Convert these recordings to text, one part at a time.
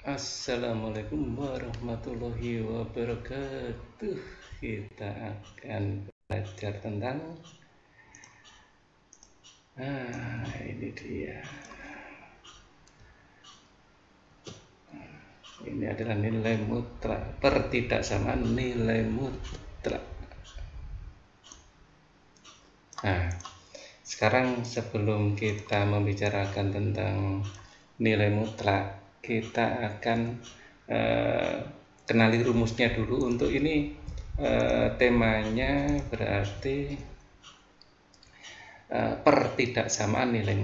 Assalamualaikum warahmatullahi wabarakatuh. Kita akan belajar tentang ini dia. Ini adalah nilai mutlak, pertidaksamaan nilai mutlak. Sekarang sebelum kita membicarakan tentang nilai mutlak, kita akan kenali rumusnya dulu. Untuk ini temanya berarti pertidaksamaan nilai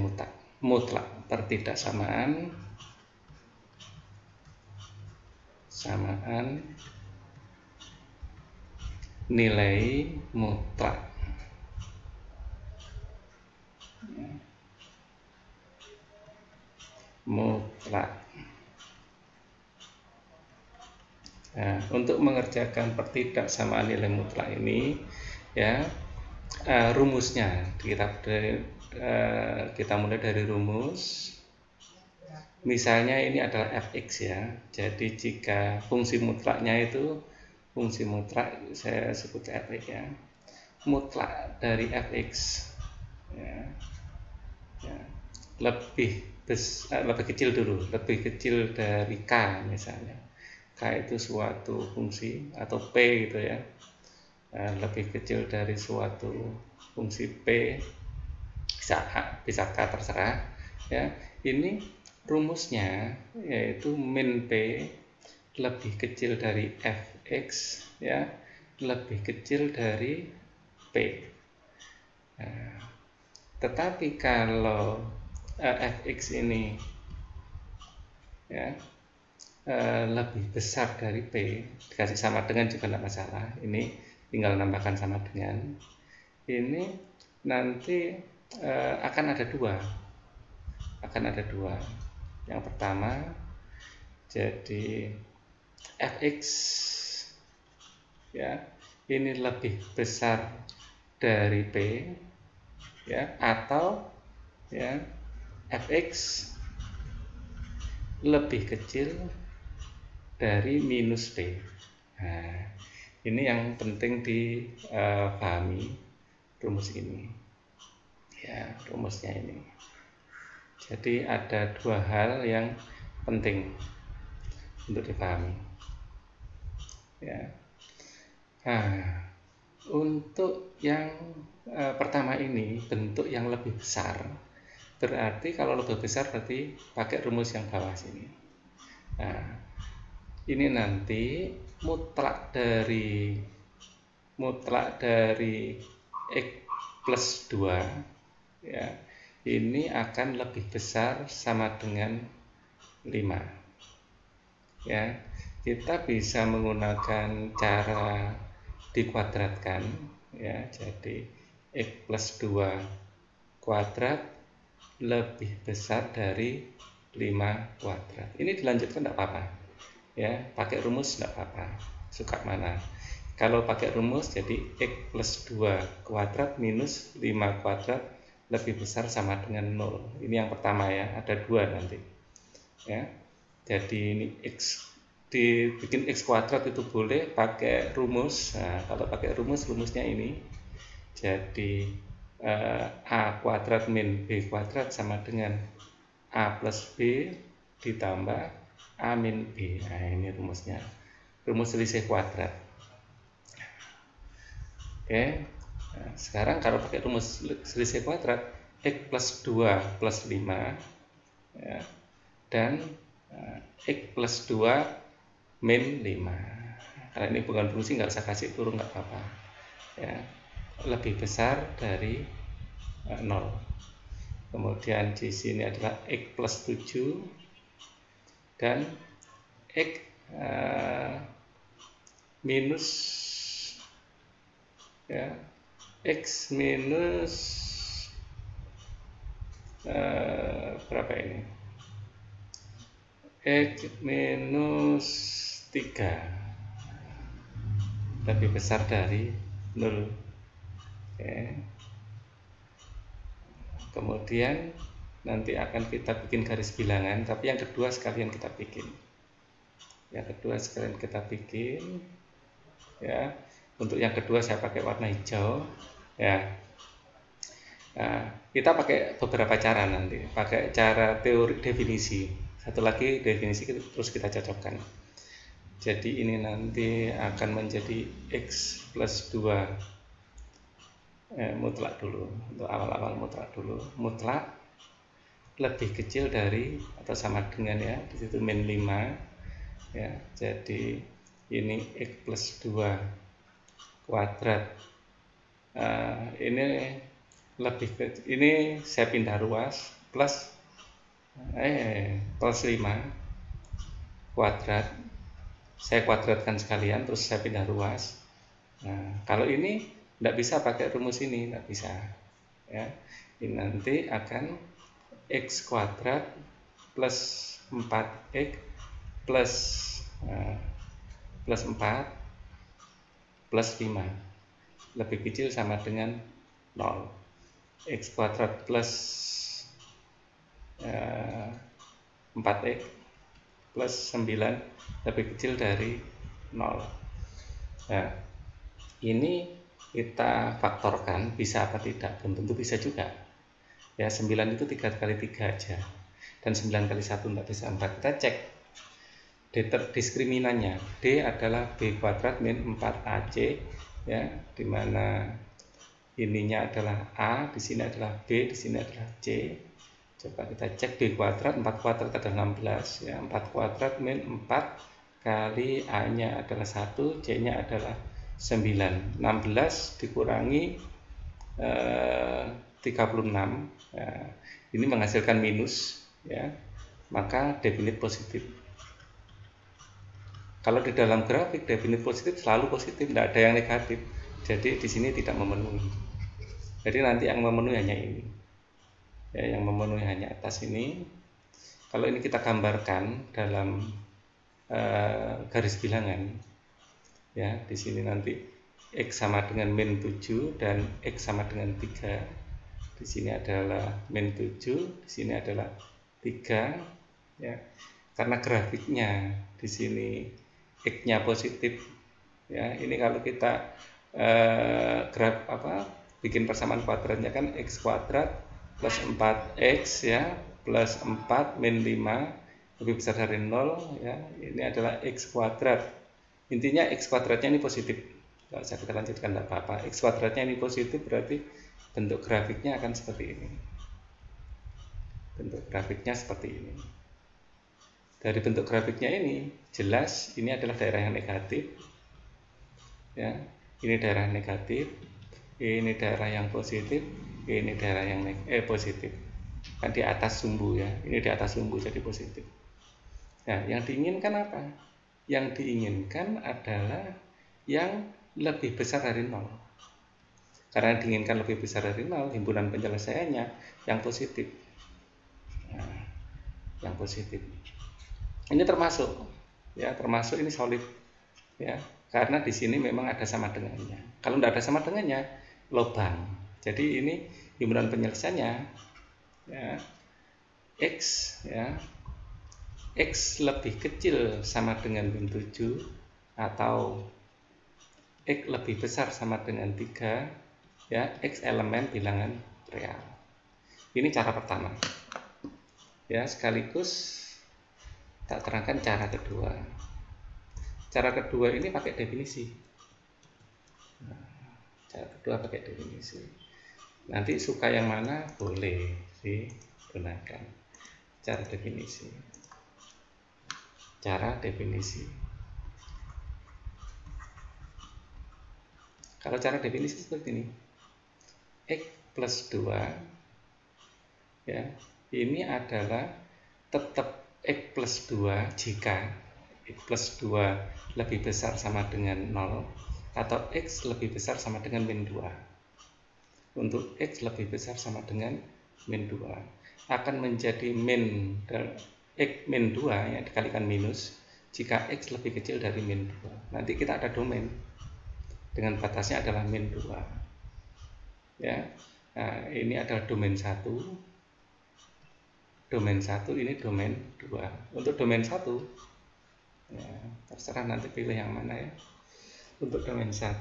mutlak, pertidaksamaan nilai mutlak. Nah, untuk mengerjakan pertidaksamaan nilai mutlak ini, ya, rumusnya kita mulai dari rumus. Misalnya ini adalah fx ya. Jadi jika fungsi mutlaknya itu fungsi mutlak, saya sebut fx ya, mutlak dari fx ya, lebih kecil dulu, lebih kecil dari k misalnya. K itu suatu fungsi atau P gitu ya, lebih kecil dari suatu fungsi P, bisa K, terserah ya. Ini rumusnya yaitu min P lebih kecil dari fx ya, lebih kecil dari P. Tetapi kalau fx ini ya lebih besar dari P, dikasih sama dengan juga tidak masalah, ini tinggal nambahkan sama dengan. Ini nanti akan ada dua. Yang pertama, jadi fx ya ini lebih besar dari P ya, atau ya fx lebih kecil dari minus P. Nah, ini yang penting dipahami rumus ini ya, rumusnya ini. Jadi ada dua hal yang penting untuk dipahami ya. Nah, untuk yang pertama ini, bentuk yang lebih besar, berarti kalau lebih besar berarti pakai rumus yang bawah sini. Nah, ini nanti mutlak dari x plus 2 ya, ini akan lebih besar sama dengan 5 ya. Kita bisa menggunakan cara dikuadratkan ya, jadi x plus 2 kuadrat lebih besar dari 5 kuadrat. Ini dilanjutkan tidak apa-apa ya, pakai rumus tidak apa-apa, suka mana. Kalau pakai rumus jadi x plus 2 kuadrat minus 5 kuadrat lebih besar sama dengan 0. Ini yang pertama ya, ada dua nanti ya. Jadi ini dibikin x kuadrat itu boleh pakai rumus. Nah, kalau pakai rumusnya ini jadi a kuadrat min b kuadrat sama dengan a plus b ditambah a min b. Nah, ini rumusnya, rumus selisih kuadrat. Oke. Nah, sekarang kalau pakai rumus selisih kuadrat, x plus 2 plus 5 ya, dan x plus 2 min 5. Karena ini bukan fungsi, nggak usah kasih turun, nggak apa-apa ya, lebih besar dari 0. Kemudian di sini adalah x plus 7 dan x minus ya, x minus berapa ini, x minus 3 lebih besar dari 0. Oke. Kemudian nanti akan kita bikin garis bilangan, tapi yang kedua sekalian kita bikin Yang kedua sekalian kita bikin ya. Untuk yang kedua saya pakai warna hijau ya. Nah, kita pakai beberapa cara nanti, pakai cara teori definisi, satu lagi definisi terus kita cocokkan. Jadi ini nanti akan menjadi X plus 2 mutlak dulu, untuk awal-awal mutlak dulu. Mutlak lebih kecil dari atau sama dengan ya, di situ min 5 ya. Jadi ini X plus 2 kuadrat. Ini lebih ke, ini saya pindah ruas plus 5 kuadrat, saya kuadratkan sekalian terus saya pindah ruas. Nah, kalau ini tidak bisa pakai rumus ini, tidak bisa ya. Ini nanti akan X kuadrat plus 4X plus 4 plus 5 lebih kecil sama dengan 0. X kuadrat plus 4X plus 9 lebih kecil dari 0. Nah, ini kita faktorkan, bisa apa tidak? Belum tentu bisa juga ya. 9 itu 3 kali 3 aja, dan 9 kali 1 tidak bisa 4. Kita cek diskriminan-nya. D adalah B kuadrat min 4AC ya, dimana ininya adalah A, di sini adalah B, di sini adalah C. Coba kita cek B kuadrat, 4 kuadrat adalah 16 ya. 4 kuadrat min 4 kali A-nya adalah 1, C-nya adalah 9. 16 dikurangi 36 ya, ini menghasilkan minus ya, maka definit positif. Kalau di dalam grafik definit positif selalu positif, tidak ada yang negatif. Jadi di sini tidak memenuhi. Jadi nanti yang memenuhi hanya ini ya, yang memenuhi hanya atas ini. Kalau ini kita gambarkan dalam garis bilangan ya, di sini nanti X sama dengan min 7 dan X sama dengan 3. Di sini adalah min 7, di sini adalah 3 ya. Karena grafiknya di sini X-nya positif ya. Ini kalau kita bikin persamaan kuadratnya kan X kuadrat plus 4X ya plus 4 min 5 lebih besar dari 0 ya. Ini adalah X kuadrat. Intinya X kuadratnya ini positif. Kalau saya kita lanjutkan tidak apa-apa. X kuadratnya ini positif, berarti bentuk grafiknya akan seperti ini. Bentuk grafiknya seperti ini. Dari bentuk grafiknya ini jelas ini adalah daerah yang negatif ya. Ini daerah negatif, ini daerah yang positif, ini daerah yang positif. Kan di atas sumbu ya, ini di atas sumbu jadi positif. Nah, yang diinginkan apa? Yang diinginkan adalah yang lebih besar dari 0. Karena yang diinginkan lebih besar dari 0, himpunan penyelesaiannya yang positif. Nah, yang positif. Ini termasuk ya, termasuk ini solid ya, karena di sini memang ada sama dengannya. Kalau tidak ada sama dengannya, lubang. Jadi ini himpunan penyelesaiannya ya, X ya, X lebih kecil sama dengan min 7 atau X lebih besar sama dengan 3 ya, X elemen bilangan real. Ini cara pertama ya, sekaligus tak terangkan cara kedua. Cara kedua ini pakai definisi. Nah, cara kedua pakai definisi. Nanti suka yang mana boleh digunakan. Cara definisi. Cara definisi. Kalau cara definisi seperti ini. X plus 2 ya, ini adalah tetap X plus 2 jika X plus 2 lebih besar sama dengan 0 atau X lebih besar sama dengan min 2. Untuk X lebih besar sama dengan min 2 akan menjadi min X min 2 yang dikalikan minus jika X lebih kecil dari min 2. Nanti kita ada domain dengan batasnya adalah min 2 ya. Nah, ini adalah domain 1, domain 1, ini domain 2. Untuk domain 1 Ya, terserah nanti pilih yang mana ya. Untuk domain 1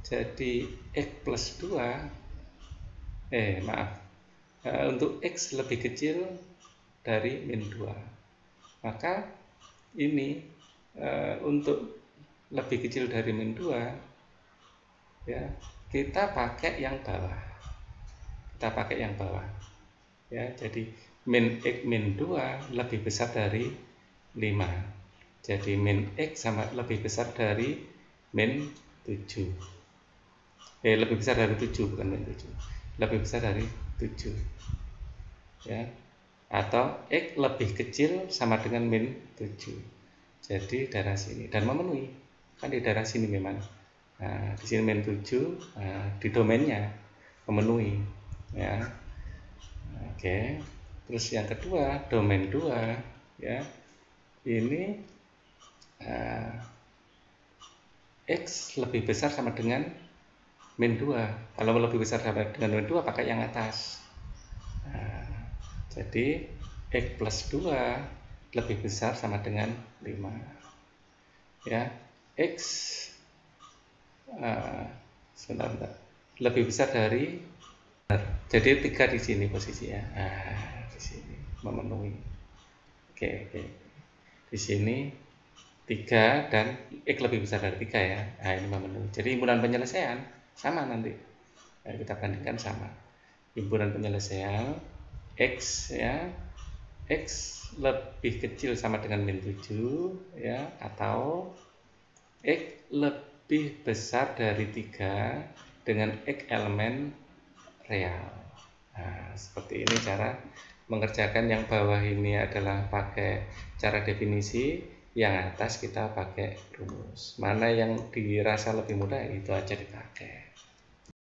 jadi X plus 2 untuk X lebih kecil dari min 2, maka ini untuk lebih kecil dari min 2 ya, kita pakai yang bawah. Ya, jadi min X min 2 lebih besar dari 5. Jadi min X sama lebih besar dari min 7. Lebih besar dari 7, bukan min 7. Lebih besar dari 7. Ya. Atau X lebih kecil sama dengan min 7. Jadi daerah sini dan memenuhi. Kan di daerah sini memang. Nah, di sini min 7, di domainnya memenuhi, ya. Oke. Terus yang kedua, domain 2 ya. Ini X lebih besar sama dengan min 2. Kalau lebih besar sama dengan min 2 pakai yang atas. Jadi X plus 2 lebih besar sama dengan 5. Ya, X sebentar, lebih besar dari, jadi 3 di sini posisinya. Di sini memenuhi. Oke. Di sini 3 dan X lebih besar dari 3 ya. Ini memenuhi. Jadi himpunan penyelesaian sama nanti. Kita bandingkan sama. Himpunan penyelesaian X ya. X lebih kecil sama dengan min 7 ya, atau X lebih besar dari 3 dengan X elemen real. Seperti ini cara mengerjakan. Yang bawah ini adalah pakai cara definisi, yang atas kita pakai rumus. Mana yang dirasa lebih mudah itu aja dipakai.